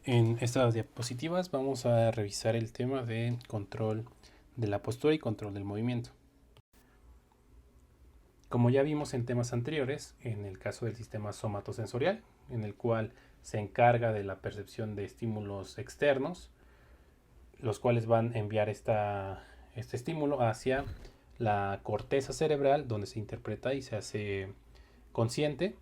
En estas diapositivas vamos a revisar el tema de control de la postura y control del movimiento. Como ya vimos en temas anteriores, en el caso del sistema somatosensorial, en el cual se encarga de la percepción de estímulos externos, los cuales van a enviar este estímulo hacia la corteza cerebral, donde se interpreta y se hace consciente.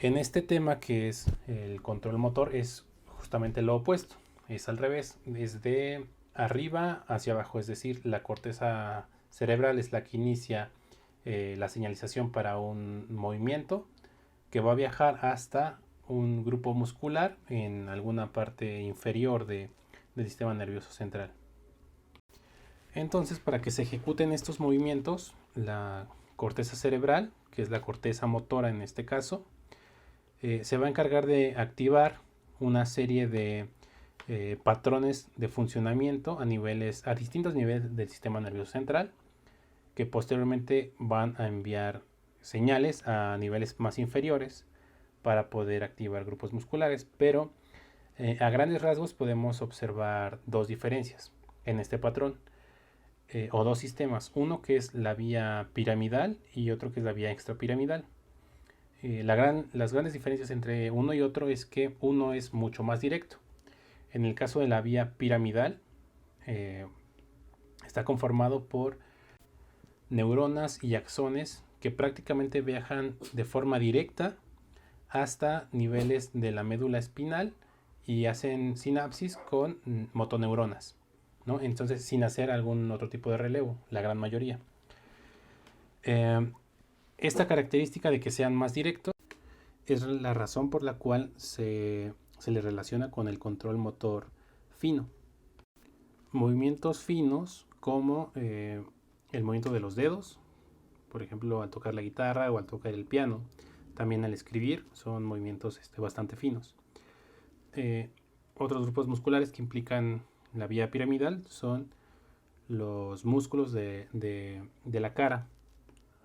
En este tema, que es el control motor, es justamente lo opuesto, es al revés, es de arriba hacia abajo, es decir, la corteza cerebral es la que inicia la señalización para un movimiento que va a viajar hasta un grupo muscular en alguna parte inferior del sistema nervioso central. Entonces, para que se ejecuten estos movimientos, la corteza cerebral, que es la corteza motora en este caso, se va a encargar de activar una serie de patrones de funcionamiento a distintos niveles del sistema nervioso central, que posteriormente van a enviar señales a niveles más inferiores para poder activar grupos musculares, pero a grandes rasgos podemos observar dos diferencias en este patrón, o dos sistemas, uno que es la vía piramidal y otro que es la vía extrapiramidal. Las grandes diferencias entre uno y otro es que uno es mucho más directo. En el caso de la vía piramidal, está conformado por neuronas y axones que prácticamente viajan de forma directa hasta niveles de la médula espinal y hacen sinapsis con motoneuronas, ¿no? Entonces, sin hacer algún otro tipo de relevo, la gran mayoría. Esta característica de que sean más directos es la razón por la cual se le relaciona con el control motor fino. Movimientos finos como el movimiento de los dedos, por ejemplo, al tocar la guitarra o al tocar el piano, también al escribir, son movimientos bastante finos. Otros grupos musculares que implican la vía piramidal son los músculos de la cara.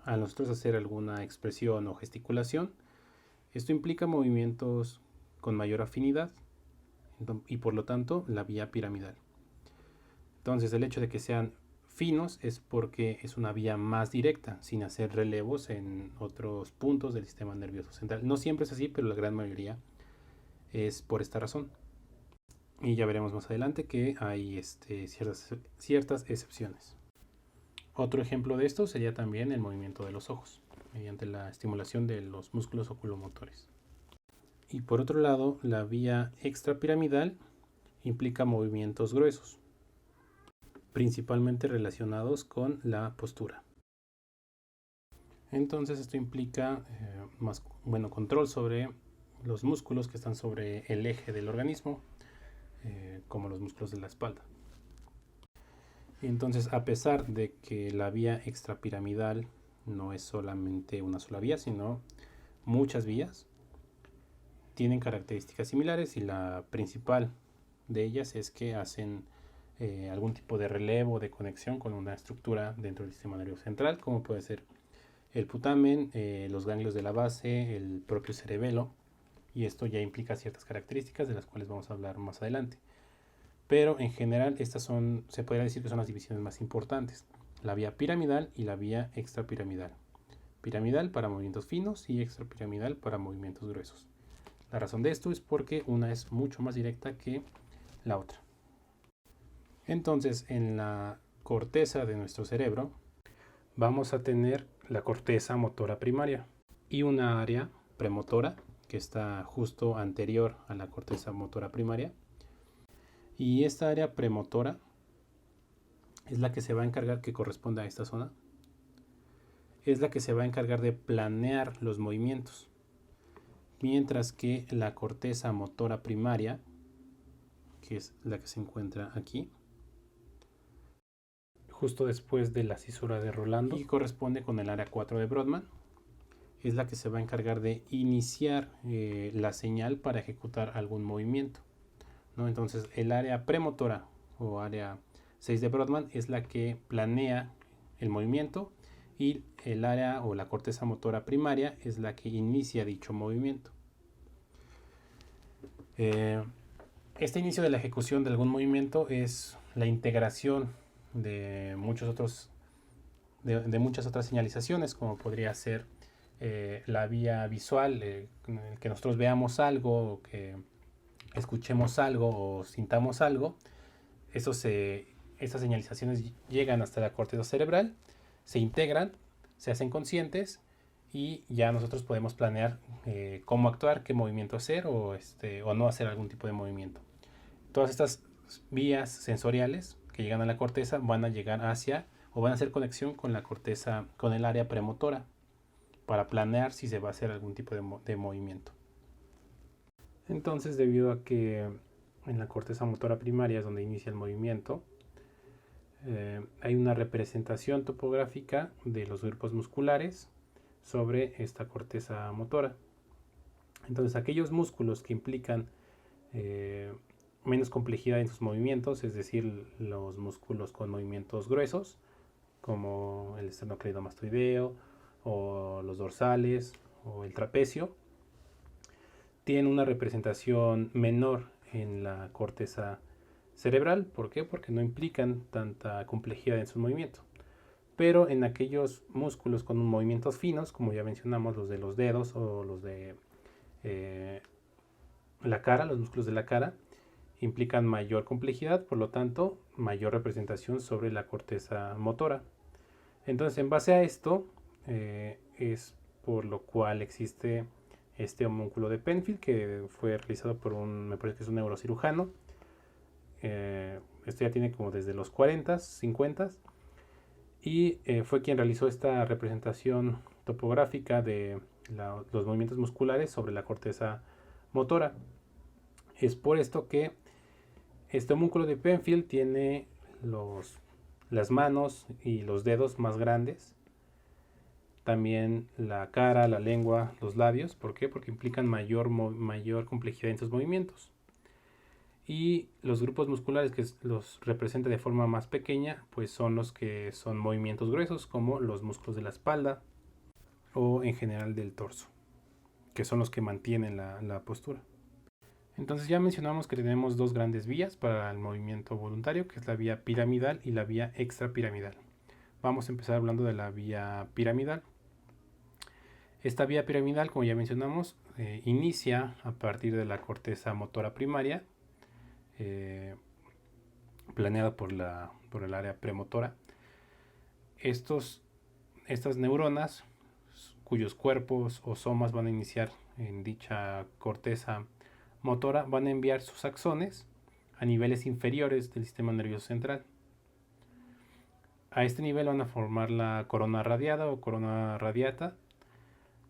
Al nosotros hacer alguna expresión o gesticulación, esto implica movimientos con mayor afinidad y por lo tanto la vía piramidal. Entonces, el hecho de que sean finos es porque es una vía más directa, sin hacer relevos en otros puntos del sistema nervioso central. No siempre es así, pero la gran mayoría es por esta razón. Y ya veremos más adelante que hay ciertas excepciones. Otro ejemplo de esto sería también el movimiento de los ojos, mediante la estimulación de los músculos oculomotores. Y por otro lado, la vía extrapiramidal implica movimientos gruesos, principalmente relacionados con la postura. Entonces esto implica control sobre los músculos que están sobre el eje del organismo, como los músculos de la espalda. Entonces, a pesar de que la vía extrapiramidal no es solamente una sola vía, sino muchas vías, tienen características similares y la principal de ellas es que hacen algún tipo de relevo, de conexión con una estructura dentro del sistema nervioso central, como puede ser el putamen, los ganglios de la base, el propio cerebelo, y esto ya implica ciertas características de las cuales vamos a hablar más adelante. Pero en general se podría decir que son las divisiones más importantes: la vía piramidal y la vía extrapiramidal. Piramidal para movimientos finos y extrapiramidal para movimientos gruesos. La razón de esto es porque una es mucho más directa que la otra. Entonces, en la corteza de nuestro cerebro vamos a tener la corteza motora primaria y una área premotora que está justo anterior a la corteza motora primaria. Y esta área premotora es la que se va a encargar, que corresponde a esta zona, es la que se va a encargar de planear los movimientos, mientras que la corteza motora primaria, que es la que se encuentra aquí, justo después de la cisura de Rolando, y corresponde con el área 4 de Brodmann, es la que se va a encargar de iniciar la señal para ejecutar algún movimiento, ¿no? Entonces, el área premotora o área 6 de Brodmann es la que planea el movimiento, y el área o la corteza motora primaria es la que inicia dicho movimiento. Eh, este inicio de la ejecución de algún movimiento es la integración de de muchas otras señalizaciones, como podría ser la vía visual, que nosotros veamos algo, que escuchemos algo o sintamos algo. Estas señalizaciones llegan hasta la corteza cerebral, se integran, se hacen conscientes y ya nosotros podemos planear cómo actuar, qué movimiento hacer o no hacer algún tipo de movimiento. Todas estas vías sensoriales que llegan a la corteza van a llegar hacia o van a hacer conexión con la corteza, con el área premotora, para planear si se va a hacer algún tipo de movimiento. Entonces, debido a que en la corteza motora primaria es donde inicia el movimiento, hay una representación topográfica de los grupos musculares sobre esta corteza motora. Entonces, aquellos músculos que implican menos complejidad en sus movimientos, es decir, los músculos con movimientos gruesos, como el esternocleidomastoideo o los dorsales o el trapecio, tienen una representación menor en la corteza cerebral. ¿Por qué? Porque no implican tanta complejidad en sus movimientos. Pero en aquellos músculos con movimientos finos, como ya mencionamos, los de los dedos o los de la cara, los músculos de la cara, implican mayor complejidad, por lo tanto, mayor representación sobre la corteza motora. Entonces, en base a esto, es por lo cual existe este homúnculo de Penfield, que fue realizado por me parece que es un neurocirujano. Esto ya tiene como desde los 40, 50, y fue quien realizó esta representación topográfica de los movimientos musculares sobre la corteza motora. Es por esto que este homúnculo de Penfield tiene las manos y los dedos más grandes, también la cara, la lengua, los labios. ¿Por qué? Porque implican mayor complejidad en sus movimientos. Y los grupos musculares que los representa de forma más pequeña, pues son los que son movimientos gruesos, como los músculos de la espalda o en general del torso, que son los que mantienen la postura. Entonces ya mencionamos que tenemos dos grandes vías para el movimiento voluntario, que es la vía piramidal y la vía extrapiramidal. Vamos a empezar hablando de la vía piramidal. Esta vía piramidal, como ya mencionamos, inicia a partir de la corteza motora primaria, planeada por el área premotora. Estas neuronas, cuyos cuerpos o somas van a iniciar en dicha corteza motora, van a enviar sus axones a niveles inferiores del sistema nervioso central. A este nivel van a formar la corona radiada o corona radiata,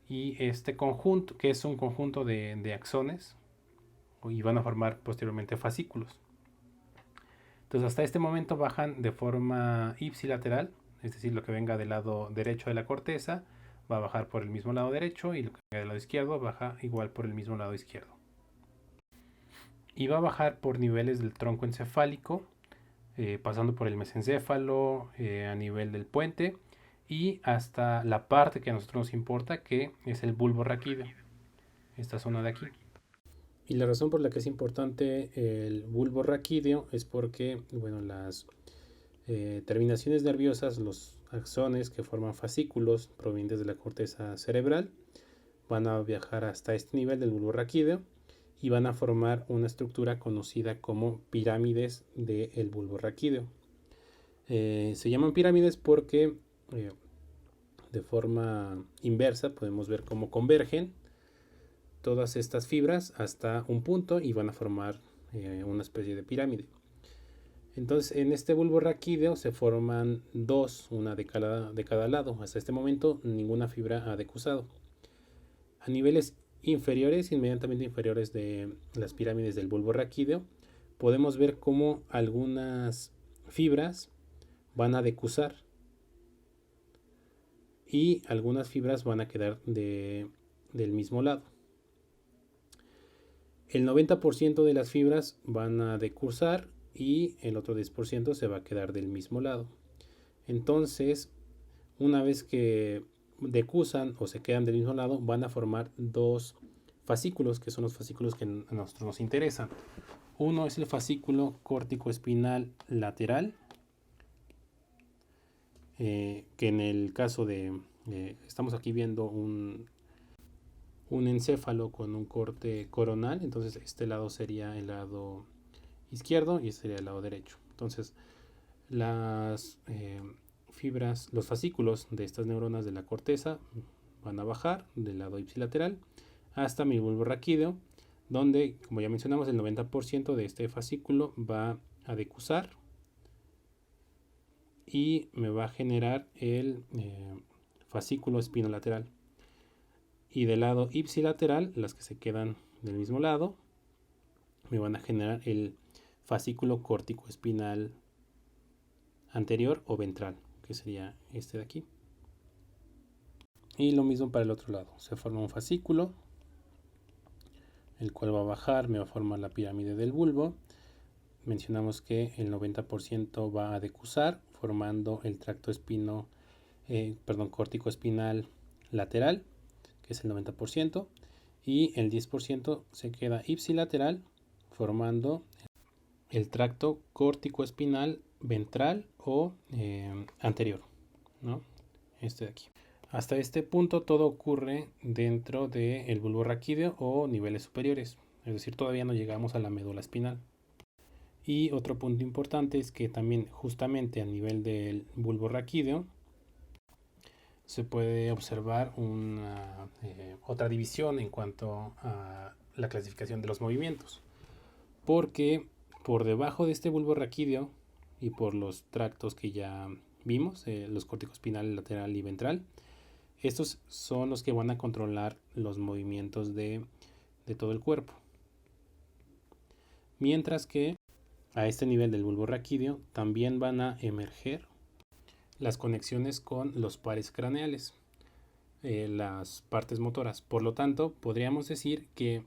y este conjunto, que es un conjunto de axones, y van a formar posteriormente fascículos. Entonces, hasta este momento bajan de forma ipsilateral, es decir, lo que venga del lado derecho de la corteza va a bajar por el mismo lado derecho, y lo que venga del lado izquierdo baja igual por el mismo lado izquierdo. Y va a bajar por niveles del tronco encefálico, pasando por el mesencéfalo, a nivel del puente, y hasta la parte que a nosotros nos importa, que es el bulbo raquídeo, esta zona de aquí. Y la razón por la que es importante el bulbo raquídeo es porque, bueno, las terminaciones nerviosas, los axones que forman fascículos provenientes de la corteza cerebral, van a viajar hasta este nivel del bulbo raquídeo y van a formar una estructura conocida como pirámides del bulbo raquídeo. Se llaman pirámides porque de forma inversa podemos ver cómo convergen todas estas fibras hasta un punto y van a formar una especie de pirámide. Entonces, en este bulbo raquídeo se forman dos, una de cada lado. Hasta este momento ninguna fibra ha decusado. A niveles inferiores, inmediatamente inferiores de las pirámides del bulbo raquídeo, podemos ver cómo algunas fibras van a decusar y algunas fibras van a quedar del mismo lado. El 90% de las fibras van a decursar y el otro 10% se va a quedar del mismo lado. Entonces, una vez que decursan o se quedan del mismo lado, van a formar dos fascículos, que son los fascículos que a nosotros nos interesan. Uno es el fascículo córtico-espinal lateral, que en el caso de, estamos aquí viendo un encéfalo con un corte coronal, entonces este lado sería el lado izquierdo y este sería el lado derecho. Entonces las fibras, los fascículos de estas neuronas de la corteza van a bajar del lado ipsilateral hasta mi bulbo raquídeo, donde, como ya mencionamos, el 90% de este fascículo va a decusar y me va a generar el fascículo espinolateral. Y del lado ipsilateral, las que se quedan del mismo lado, me van a generar el fascículo córtico-espinal anterior o ventral, que sería este de aquí. Y lo mismo para el otro lado, se forma un fascículo, el cual va a bajar, me va a formar la pirámide del bulbo. Mencionamos que el 90% va a decusar, formando el tracto córtico espinal lateral, que es el 90%, y el 10% se queda ipsilateral, formando el tracto córtico espinal ventral o anterior, ¿no? Este de aquí. Hasta este punto todo ocurre dentro del bulbo raquídeo o niveles superiores, es decir, todavía no llegamos a la médula espinal. Y otro punto importante es que también justamente a nivel del bulbo raquídeo se puede observar otra división en cuanto a la clasificación de los movimientos, porque por debajo de este bulbo raquídeo y por los tractos que ya vimos, los corticoespinal lateral y ventral, estos son los que van a controlar los movimientos de todo el cuerpo. Mientras que a este nivel del bulbo raquídeo también van a emerger las conexiones con los pares craneales, las partes motoras. Por lo tanto, podríamos decir que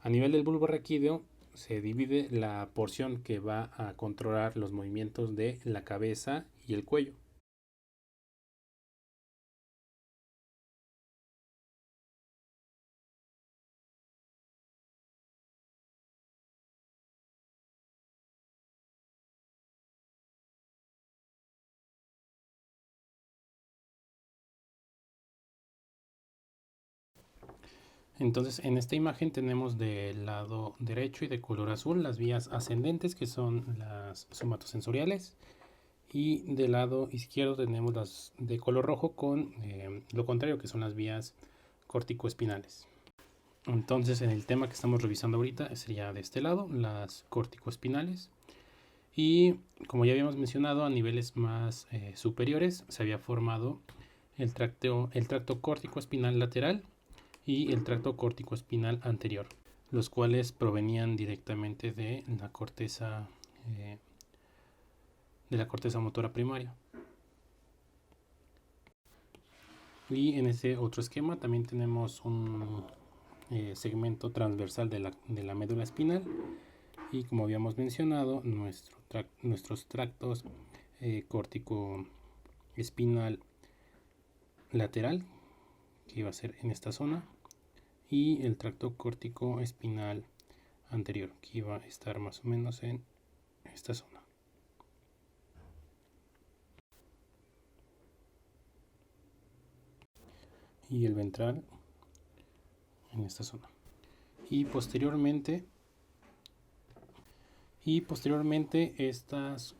a nivel del bulbo raquídeo se divide la porción que va a controlar los movimientos de la cabeza y el cuello. Entonces en esta imagen tenemos del lado derecho y de color azul las vías ascendentes, que son las somatosensoriales, y del lado izquierdo tenemos las de color rojo con lo contrario, que son las vías corticoespinales. Entonces en el tema que estamos revisando ahorita sería de este lado, las corticoespinales. Y como ya habíamos mencionado, a niveles más superiores se había formado el tracto córtico-espinal lateral y el tracto córtico-espinal anterior, los cuales provenían directamente de la corteza motora primaria. Y en ese otro esquema también tenemos un segmento transversal de la médula espinal, y como habíamos mencionado, nuestros tractos córtico espinal lateral, que iba a ser en esta zona, y el tracto córtico espinal anterior, que iba a estar más o menos en esta zona. Y el ventral en esta zona. Y posteriormente estas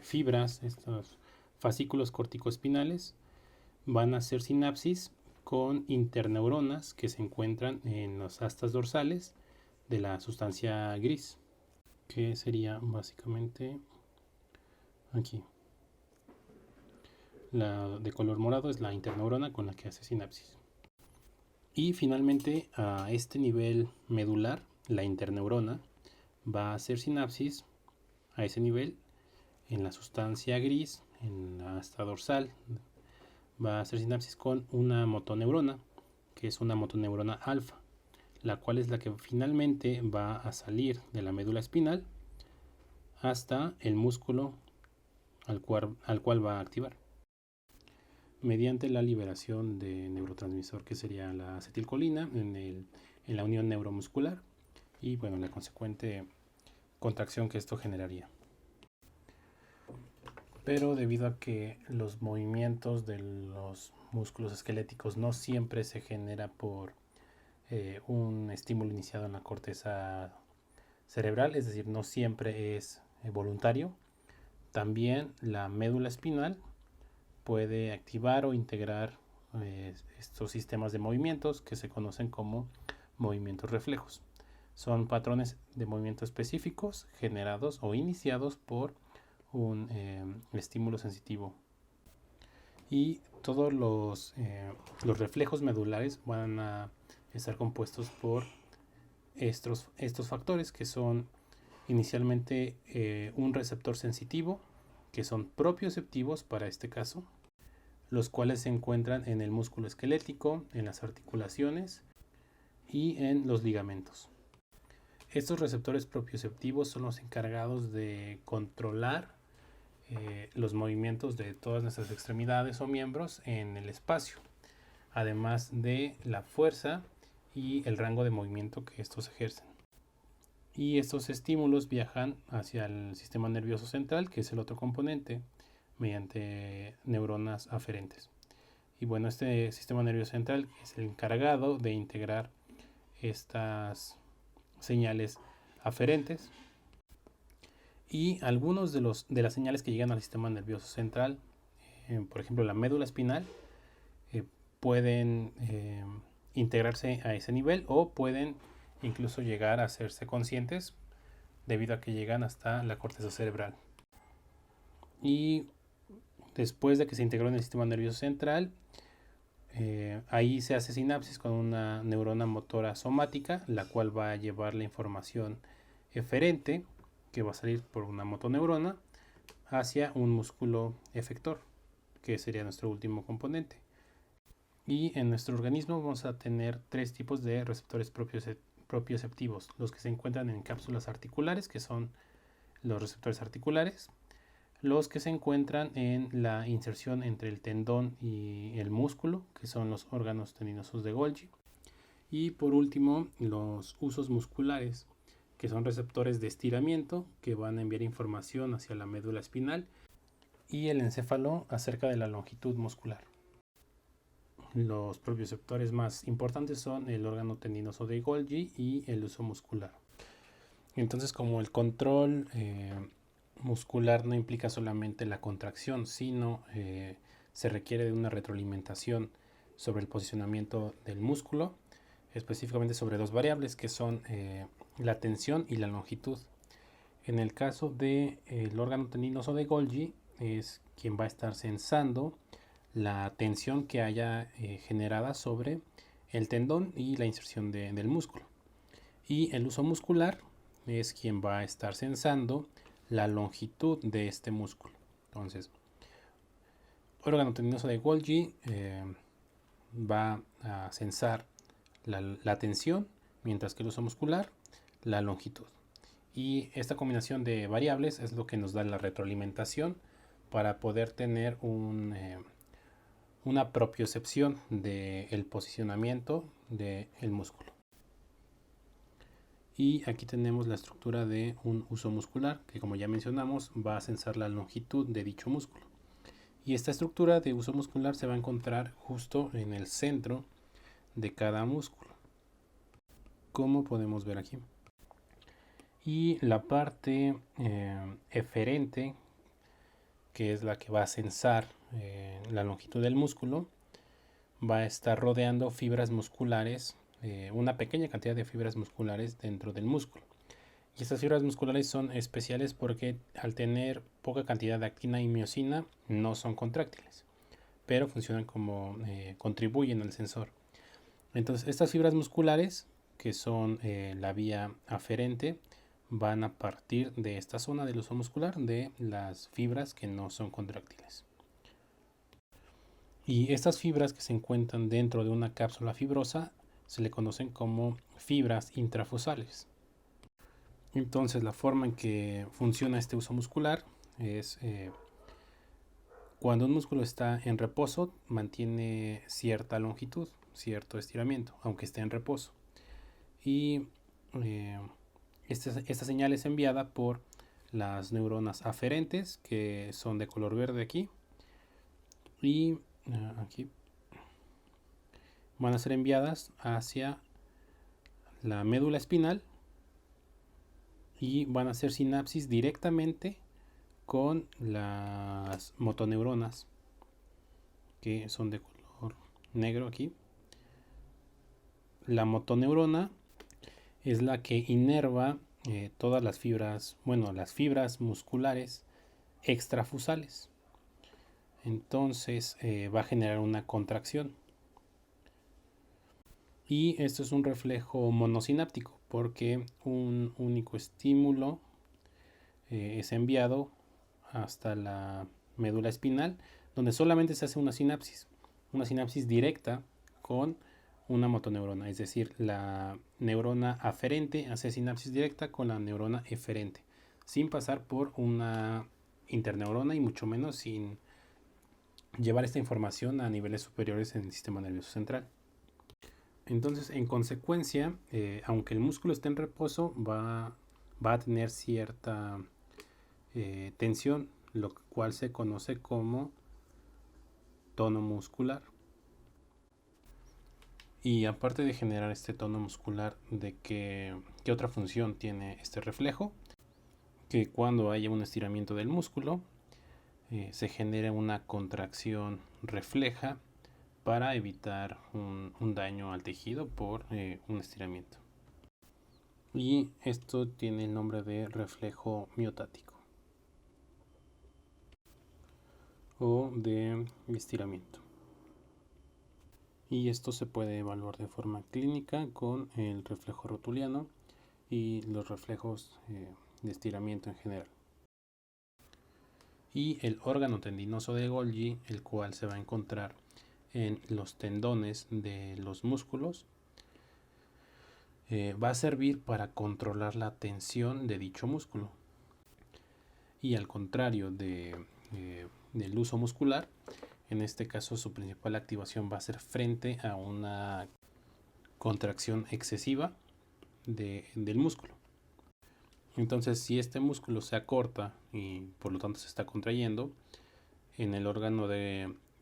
fibras, estos fascículos corticoespinales van a hacer sinapsis con interneuronas que se encuentran en las astas dorsales de la sustancia gris, que sería básicamente aquí. La de color morado es la interneurona con la que hace sinapsis. Y finalmente a este nivel medular, la interneurona va a hacer sinapsis a ese nivel en la sustancia gris, en la asta dorsal. Va a hacer sinapsis con una motoneurona, que es una motoneurona alfa, la cual es la que finalmente va a salir de la médula espinal hasta el músculo al cual va a activar, mediante la liberación de neurotransmisor que sería la acetilcolina en el en la unión neuromuscular y bueno, la consecuente contracción que esto generaría. Pero debido a que los movimientos de los músculos esqueléticos no siempre se genera por un estímulo iniciado en la corteza cerebral, es decir, no siempre es voluntario, también la médula espinal puede activar o integrar estos sistemas de movimientos que se conocen como movimientos reflejos. Son patrones de movimiento específicos generados o iniciados por un estímulo sensitivo. Y todos los reflejos medulares van a estar compuestos por estos factores que son inicialmente un receptor sensitivo, que son propioceptivos para este caso, los cuales se encuentran en el músculo esquelético, en las articulaciones y en los ligamentos. Estos receptores propioceptivos son los encargados de controlar los movimientos de todas nuestras extremidades o miembros en el espacio, además de la fuerza y el rango de movimiento que estos ejercen. Y estos estímulos viajan hacia el sistema nervioso central, que es el otro componente, mediante neuronas aferentes. Y bueno, este sistema nervioso central es el encargado de integrar estas señales aferentes. Y algunos de las señales que llegan al sistema nervioso central, por ejemplo la médula espinal, pueden integrarse a ese nivel o pueden incluso llegar a hacerse conscientes debido a que llegan hasta la corteza cerebral. Y después de que se integró en el sistema nervioso central, ahí se hace sinapsis con una neurona motora somática, la cual va a llevar la información eferente, que va a salir por una motoneurona, hacia un músculo efector, que sería nuestro último componente. Y en nuestro organismo vamos a tener tres tipos de receptores propioceptivos: los que se encuentran en cápsulas articulares, que son los receptores articulares; los que se encuentran en la inserción entre el tendón y el músculo, que son los órganos tendinosos de Golgi; y por último los usos musculares, que son receptores de estiramiento que van a enviar información hacia la médula espinal y el encéfalo acerca de la longitud muscular. Los propioceptores más importantes son el órgano tendinoso de Golgi y el uso muscular. Entonces, como el control muscular no implica solamente la contracción, sino se requiere de una retroalimentación sobre el posicionamiento del músculo, específicamente sobre dos variables que son la tensión y la longitud. En el caso del órgano tendinoso de Golgi, es quien va a estar sensando la tensión que haya generada sobre el tendón y la inserción del músculo. Y el uso muscular es quien va a estar sensando la longitud de este músculo. Entonces, órgano tendinoso de Golgi va a sensar la tensión, mientras que el uso muscular la longitud. Y esta combinación de variables es lo que nos da la retroalimentación para poder tener una propiocepción del posicionamiento del músculo. Y aquí tenemos la estructura de un uso muscular, que como ya mencionamos va a sensar la longitud de dicho músculo. Y esta estructura de uso muscular se va a encontrar justo en el centro de cada músculo, como podemos ver aquí. Y la parte eferente, que es la que va a sensar la longitud del músculo, va a estar rodeando fibras musculares, una pequeña cantidad de fibras musculares dentro del músculo. Y estas fibras musculares son especiales porque al tener poca cantidad de actina y miosina no son contráctiles, pero funcionan como contribuyen al sensor. Entonces estas fibras musculares, que son la vía aferente, van a partir de esta zona del uso muscular, de las fibras que no son contráctiles. Y estas fibras que se encuentran dentro de una cápsula fibrosa se le conocen como fibras intrafusales. Entonces la forma en que funciona este uso muscular es cuando un músculo está en reposo mantiene cierta longitud, cierto estiramiento, aunque esté en reposo. y esta señal es enviada por las neuronas aferentes, que son de color verde aquí, y aquí van a ser enviadas hacia la médula espinal y van a hacer sinapsis directamente con las motoneuronas, que son de color negro aquí. La motoneurona es la que inerva todas las fibras, bueno, las fibras musculares extrafusales. Entonces va a generar una contracción. Y esto es un reflejo monosináptico, porque un único estímulo es enviado hasta la médula espinal, donde solamente se hace una sinapsis directa con una motoneurona, es decir, la neurona aferente hace sinapsis directa con la neurona eferente, sin pasar por una interneurona y mucho menos sin llevar esta información a niveles superiores en el sistema nervioso central. Entonces, en consecuencia, aunque el músculo esté en reposo, va a tener cierta tensión, lo cual se conoce como tono muscular. Y aparte de generar este tono muscular, ¿qué otra función tiene este reflejo? Que cuando haya un estiramiento del músculo, se genere una contracción refleja para evitar un daño al tejido por un estiramiento. Y esto tiene el nombre de reflejo miotático o de estiramiento. Y esto se puede evaluar de forma clínica con el reflejo rotuliano y los reflejos de estiramiento en general. Y el órgano tendinoso de Golgi, el cual se va a encontrar en los tendones de los músculos, va a servir para controlar la tensión de dicho músculo. Y al contrario del uso muscular, en este caso su principal activación va a ser frente a una contracción excesiva del músculo. Entonces, si este músculo se acorta y por lo tanto se está contrayendo, en el órgano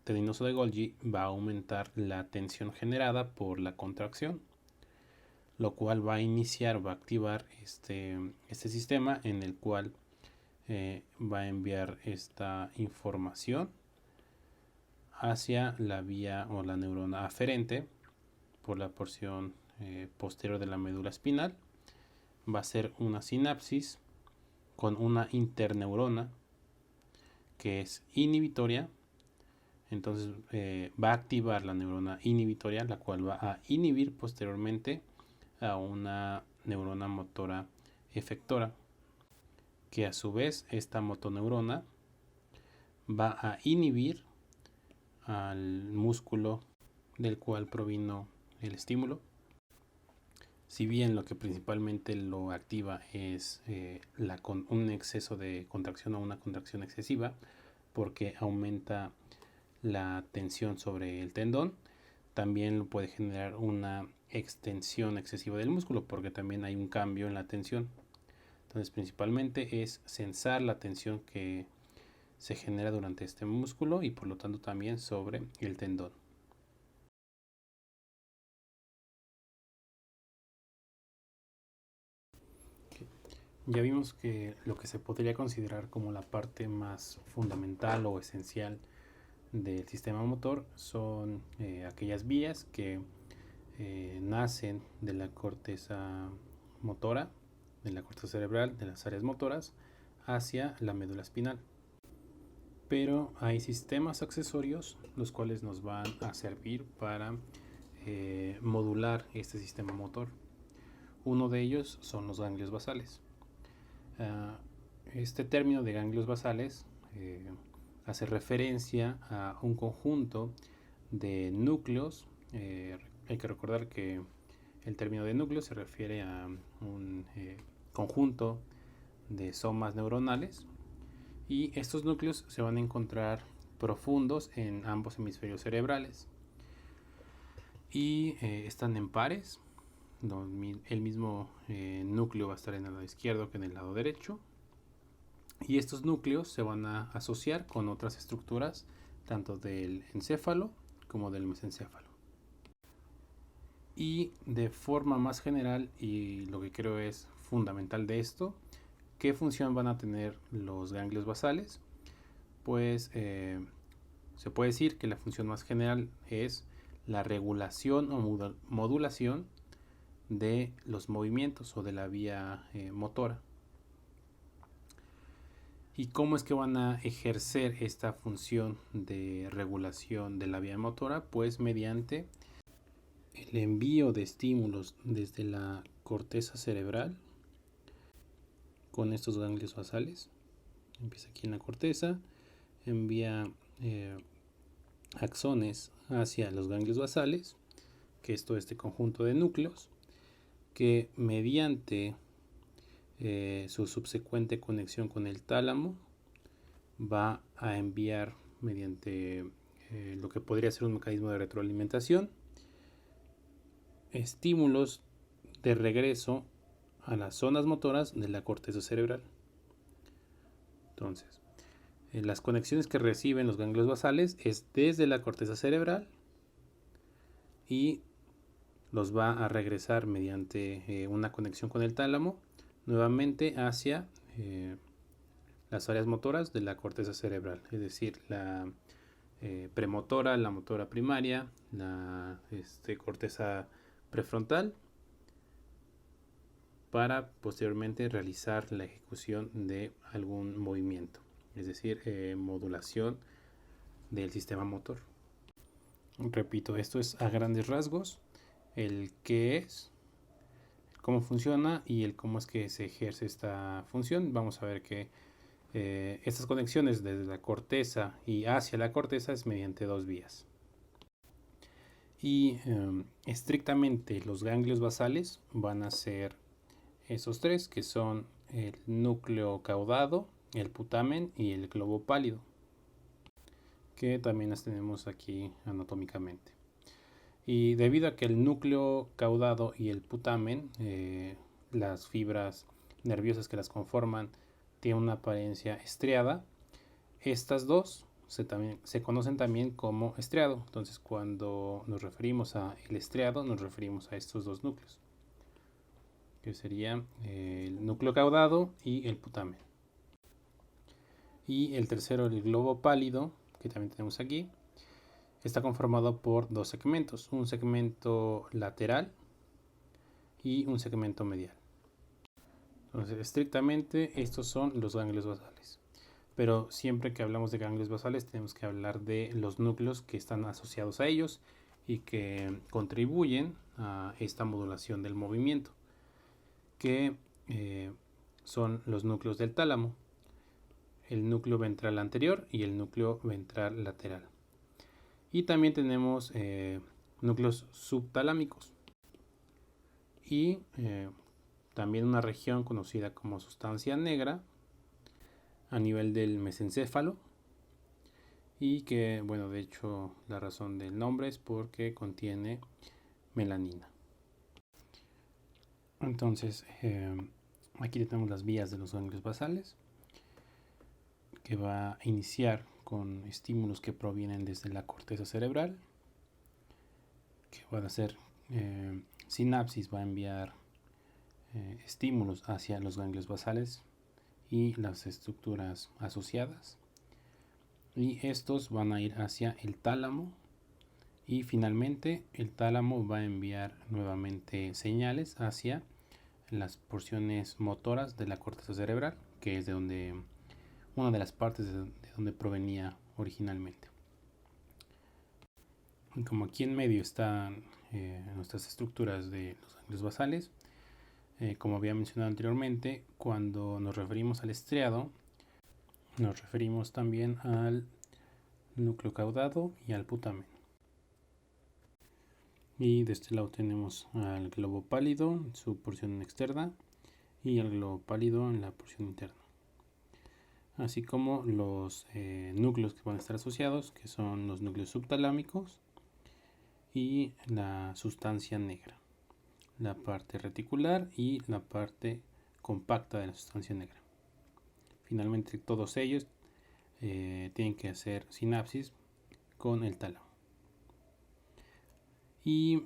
tendinoso de Golgi va a aumentar la tensión generada por la contracción, lo cual va a activar este sistema en el cual va a enviar esta información hacia la vía o la neurona aferente por la porción posterior de la médula espinal. Va a ser una sinapsis con una interneurona que es inhibitoria. Entonces va a activar la neurona inhibitoria, la cual va a inhibir posteriormente a una neurona motora efectora, que a su vez esta motoneurona va a inhibir al músculo del cual provino el estímulo. Si bien lo que principalmente lo activa es un exceso de contracción o una contracción excesiva, porque aumenta la tensión sobre el tendón, también puede generar una extensión excesiva del músculo, porque también hay un cambio en la tensión. Entonces, principalmente es sensar la tensión que se genera durante este músculo y por lo tanto también sobre el tendón. Ya vimos que lo que se podría considerar como la parte más fundamental o esencial del sistema motor son aquellas vías que nacen de la corteza motora, de la corteza cerebral, de las áreas motoras, hacia la médula espinal. Pero hay sistemas accesorios los cuales nos van a servir para modular este sistema motor. Uno de ellos son los ganglios basales. Este término de ganglios basales hace referencia a un conjunto de núcleos. Hay que recordar que el término de núcleo se refiere a un conjunto de somas neuronales, y estos núcleos se van a encontrar profundos en ambos hemisferios cerebrales y están en pares, el mismo núcleo va a estar en el lado izquierdo que en el lado derecho. Y estos núcleos se van a asociar con otras estructuras, tanto del encéfalo como del mesencéfalo. Y de forma más general, y lo que creo es fundamental de esto, ¿qué función van a tener los ganglios basales? Pues se puede decir que la función más general es la regulación o modulación de los movimientos o de la vía motora. ¿Y cómo es que van a ejercer esta función de regulación de la vía motora? Pues mediante el envío de estímulos desde la corteza cerebral con estos ganglios basales. Empieza aquí en la corteza, envía axones hacia los ganglios basales, que es todo este conjunto de núcleos, que mediante su subsecuente conexión con el tálamo va a enviar mediante lo que podría ser un mecanismo de retroalimentación estímulos de regreso a las zonas motoras de la corteza cerebral. Entonces, las conexiones que reciben los ganglios basales es desde la corteza cerebral y los va a regresar mediante una conexión con el tálamo nuevamente hacia las áreas motoras de la corteza cerebral, es decir, la premotora, la motora primaria, la corteza prefrontal, para posteriormente realizar la ejecución de algún movimiento, es decir, modulación del sistema motor. Repito, esto es a grandes rasgos el qué es, cómo funciona y el cómo es que se ejerce esta función. Vamos a ver que estas conexiones desde la corteza y hacia la corteza es mediante dos vías. Y estrictamente los ganglios basales van a ser esos tres, que son el núcleo caudado, el putamen y el globo pálido, que también las tenemos aquí anatómicamente. Y debido a que el núcleo caudado y el putamen, las fibras nerviosas que las conforman, tienen una apariencia estriada, estas dos se conocen también como estriado. Entonces, cuando nos referimos a el estriado, nos referimos a estos dos núcleos, que sería el núcleo caudado y el putamen. Y el tercero, el globo pálido, que también tenemos aquí, está conformado por dos segmentos, un segmento lateral y un segmento medial. Entonces, estrictamente estos son los ganglios basales. Pero siempre que hablamos de ganglios basales tenemos que hablar de los núcleos que están asociados a ellos y que contribuyen a esta modulación del movimiento, que son los núcleos del tálamo, el núcleo ventral anterior y el núcleo ventral lateral. Y también tenemos núcleos subtalámicos y también una región conocida como sustancia negra a nivel del mesencéfalo, y que, bueno, de hecho la razón del nombre es porque contiene melanina. Entonces, aquí tenemos las vías de los ganglios basales, que va a iniciar con estímulos que provienen desde la corteza cerebral, que van a ser sinapsis, va a enviar estímulos hacia los ganglios basales y las estructuras asociadas, y estos van a ir hacia el tálamo, y finalmente el tálamo va a enviar nuevamente señales hacia las porciones motoras de la corteza cerebral, que es de donde una de las partes de donde provenía originalmente. Y como aquí en medio están nuestras estructuras de los ganglios basales, como había mencionado anteriormente, cuando nos referimos al estriado, nos referimos también al núcleo caudado y al putamen. Y de este lado tenemos al globo pálido en su porción externa y al globo pálido en la porción interna, así como los núcleos que van a estar asociados, que son los núcleos subtalámicos y la sustancia negra. la parte reticular y la parte compacta de la sustancia negra. Finalmente todos ellos tienen que hacer sinapsis con el tálamo. Y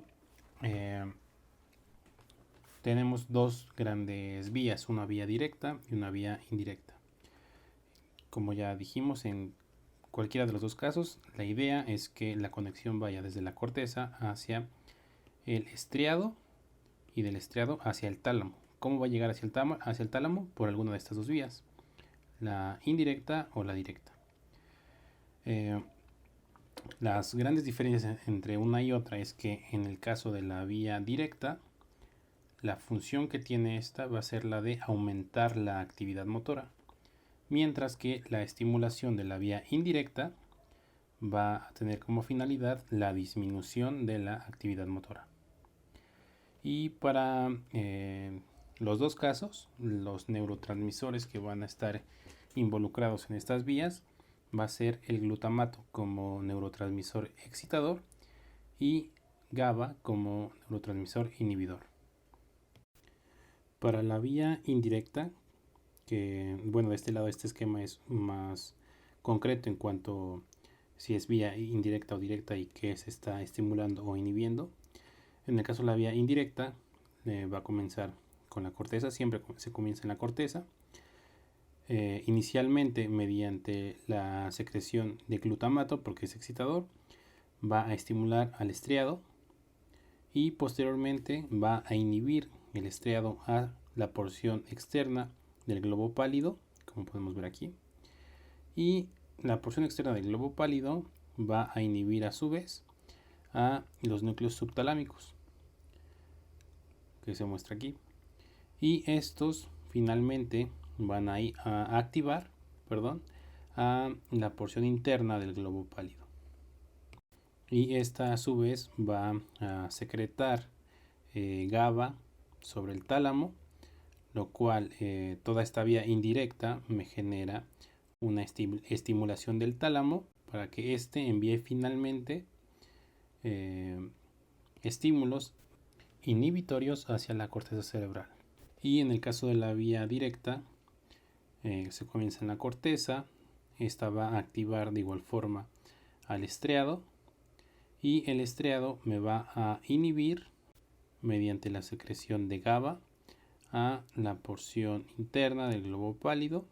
tenemos dos grandes vías, una vía directa y una vía indirecta. Como ya dijimos, en cualquiera de los dos casos, la idea es que la conexión vaya desde la corteza hacia el estriado y del estriado hacia el tálamo. ¿Cómo va a llegar hacia el tálamo? Por alguna de estas dos vías, la indirecta o la directa. Las grandes diferencias entre una y otra es que en el caso de la vía directa, la función que tiene esta va a ser la de aumentar la actividad motora, mientras que la estimulación de la vía indirecta va a tener como finalidad la disminución de la actividad motora. Y para los dos casos, los neurotransmisores que van a estar involucrados en estas vías va a ser el glutamato como neurotransmisor excitador y GABA como neurotransmisor inhibidor. Para la vía indirecta, que bueno, de este lado este esquema es más concreto en cuanto si es vía indirecta o directa y qué se está estimulando o inhibiendo. En el caso de la vía indirecta, va a comenzar con la corteza, siempre se comienza en la corteza. Inicialmente mediante la secreción de glutamato, porque es excitador, va a estimular al estriado y posteriormente va a inhibir el estriado a la porción externa del globo pálido, como podemos ver aquí, y la porción externa del globo pálido va a inhibir a su vez a los núcleos subtalámicos, que se muestra aquí, y estos finalmente van a activar a la porción interna del globo pálido, y esta a su vez va a secretar GABA sobre el tálamo, lo cual toda esta vía indirecta me genera una estimulación del tálamo para que éste envíe finalmente estímulos inhibitorios hacia la corteza cerebral. Y en el caso de la vía directa, se comienza en la corteza, esta va a activar de igual forma al estriado y el estriado me va a inhibir mediante la secreción de GABA a la porción interna del globo pálido,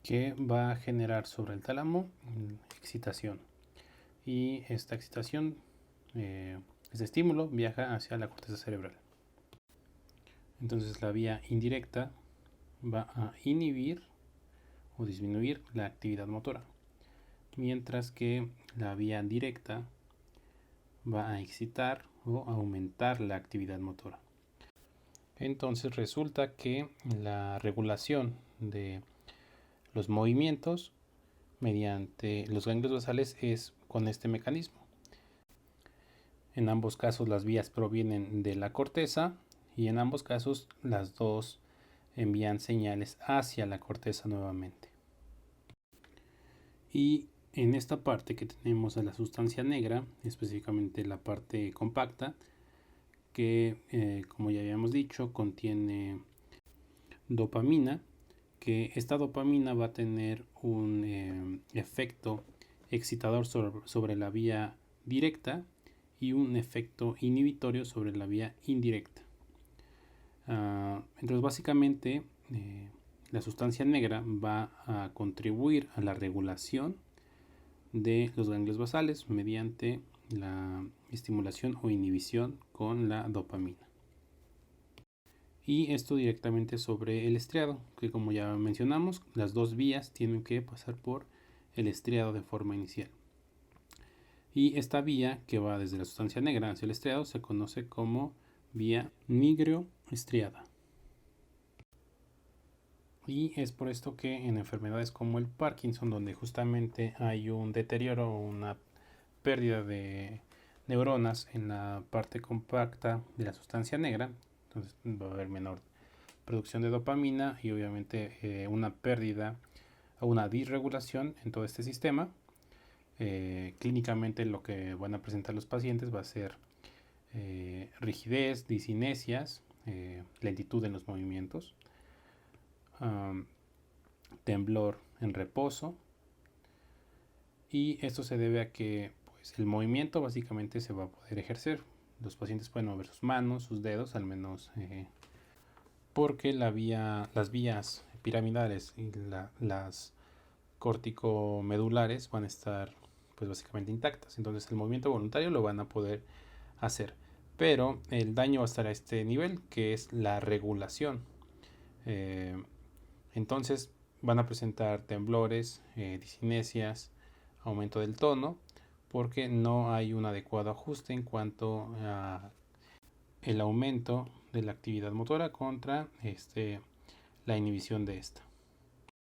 que va a generar sobre el tálamo excitación, y esta excitación, este estímulo viaja hacia la corteza cerebral. Entonces la vía indirecta va a inhibir o disminuir la actividad motora, mientras que la vía directa va a excitar o aumentar la actividad motora. Entonces resulta que la regulación de los movimientos mediante los ganglios basales es con este mecanismo. En ambos casos las vías provienen de la corteza y en ambos casos las dos envían señales hacia la corteza nuevamente. Y en esta parte que tenemos a la sustancia negra, específicamente la parte compacta, que como ya habíamos dicho contiene dopamina, que esta dopamina va a tener un efecto excitador sobre la vía directa y un efecto inhibitorio sobre la vía indirecta. Entonces básicamente la sustancia negra va a contribuir a la regulación de los ganglios basales mediante la estimulación o inhibición con la dopamina. Y esto directamente sobre el estriado, que como ya mencionamos, las dos vías tienen que pasar por el estriado de forma inicial. Y esta vía que va desde la sustancia negra hacia el estriado se conoce como vía nigroestriada. Y es por esto que en enfermedades como el Parkinson, donde justamente hay un deterioro o una pérdida de neuronas en la parte compacta de la sustancia negra, entonces va a haber menor producción de dopamina y obviamente una pérdida o una disregulación en todo este sistema. Clínicamente lo que van a presentar los pacientes va a ser rigidez, discinesias, lentitud en los movimientos, temblor en reposo, y esto se debe a que pues, el movimiento básicamente se va a poder ejercer. Los pacientes pueden mover sus manos, sus dedos, al menos porque las vías piramidales y las corticomedulares van a estar pues básicamente intactas. Entonces el movimiento voluntario lo van a poder hacer. Pero el daño va a estar a este nivel, que es la regulación. Entonces van a presentar temblores, discinesias, aumento del tono, porque no hay un adecuado ajuste en cuanto a el aumento de la actividad motora contra la inhibición de esta.